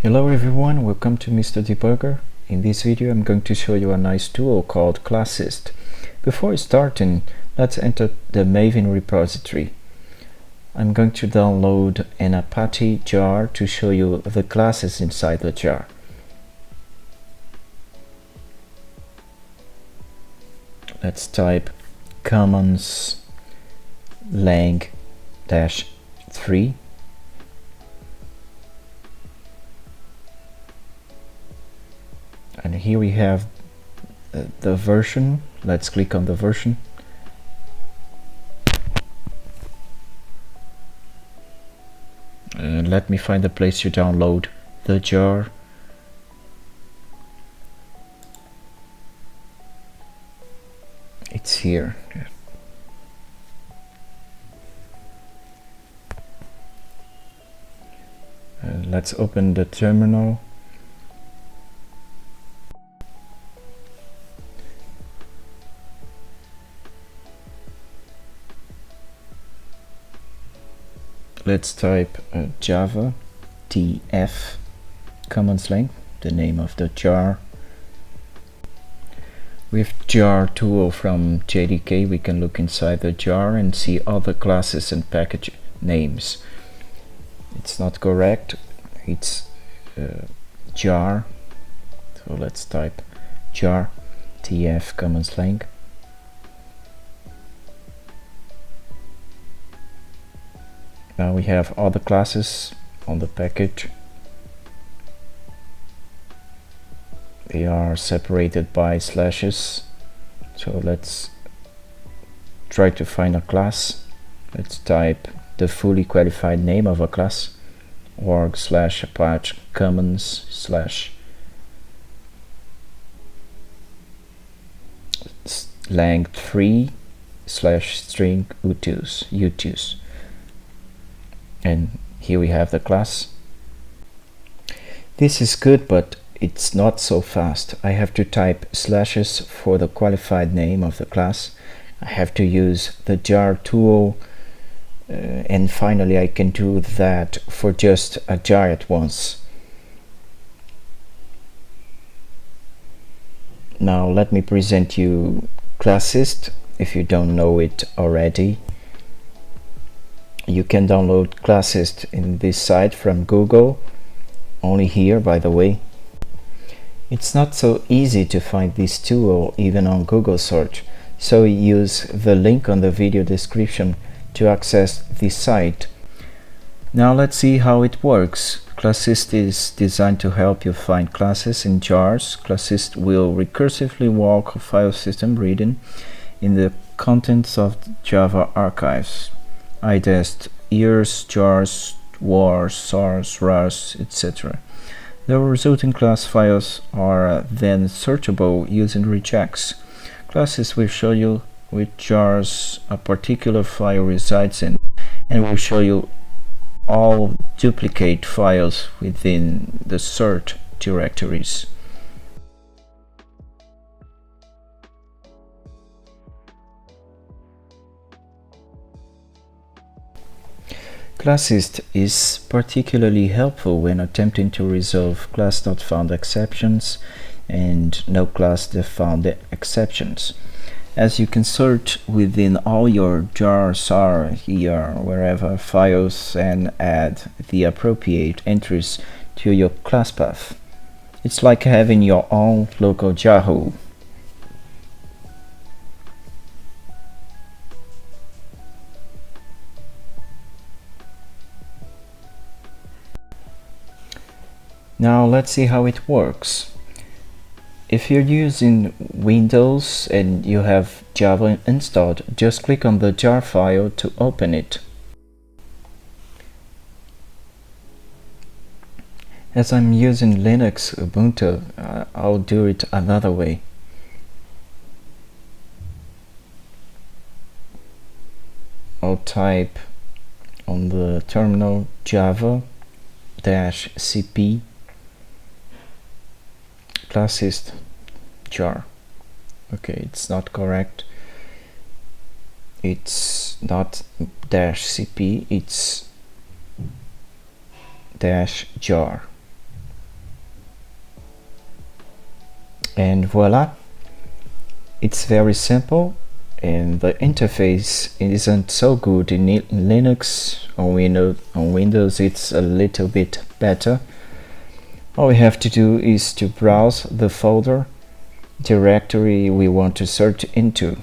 Hello everyone, welcome to Mr. Debugger. In this video I'm going to show you a nice tool called Classist. Before starting, let's enter the Maven repository. I'm going to download an Apache jar to show you the classes inside the jar. Let's type commons lang-3. And here we have the version. Let's click on the version. Let me find the place to download the jar. It's here. Let's open the terminal. Let's type Java TF command lang, the name of the jar. With jar tool from JDK, we can look inside the jar and see other classes and package names. It's not correct, it's jar. So let's type jar TF command lang. Now we have all the classes on the package. They are separated by slashes. So let's try to find a class. Let's type the fully qualified name of a class. org/apache commons/ lang3/string utus. And here we have the class. This is good, but it's not so fast. I have to type slashes for the qualified name of the class. I have to use the jar tool, and finally I can do that for just a jar at once. Now let me present you Classist if you don't know it already. You can download Classist in this site from Google, only here by the way. It's not so easy to find this tool even on Google search, so use the link on the video description to access this site. Now let's see how it works. Classist is designed to help you find classes in jars. Classist will recursively walk a file system reading in the contents of Java archives. idest, ears, jars, wars, sars, ras, etc. The resulting class files are then searchable using regex. Classist will show you which jars a particular file resides in, and will show you all duplicate files within the cert directories. Classist is particularly helpful when attempting to resolve ClassNotFoundExceptions and NoClassDeffoundExceptions, as you can search within all your jar, sar, er, wherever files and add the appropriate entries to your class path. It's like having your own local jar hole. Now let's see how it works. If you're using Windows and you have Java installed, just click on the jar file to open it. As I'm using Linux Ubuntu, I'll do it another way. I'll type on the terminal java-cp Classist jar. Okay, it's not correct. It's not -cp, it's jar. And voila, it's very simple, and the interface isn't so good in Linux. On Windows it's a little bit better. All we have to do is to browse the folder directory we want to search into.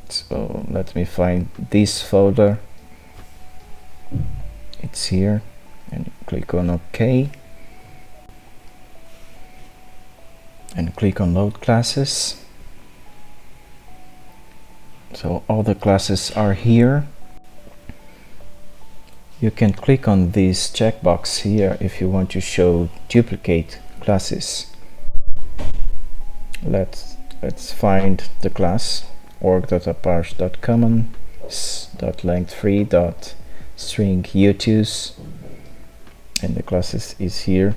So let me find this folder. It's here, and click on OK, and click on Load Classes. So all the classes are here. You can click on this checkbox here if you want to show duplicate classes. Let's find the class org.parse.commons.length3.string_utus, and the classes is here.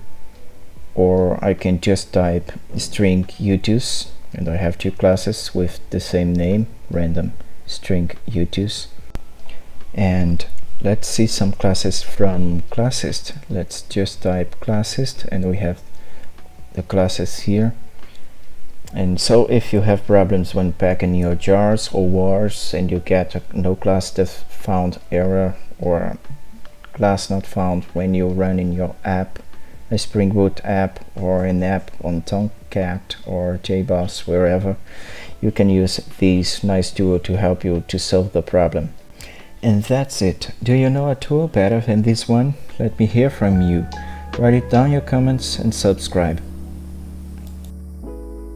Or I can just type string utus, and I have two classes with the same name, random string utus. And let's see some classes from Classist. Let's just type Classist, and we have the classes here. And so if you have problems when packing your jars or wars, and you get a NoClassDefFound error or class not found when you run in your app, a SpringBoot app or an app on Tomcat or Jboss, wherever, you can use this nice tool to help you to solve the problem. And that's it. Do you know a tool better than this one? Let me hear from you. Write it down in your comments and subscribe.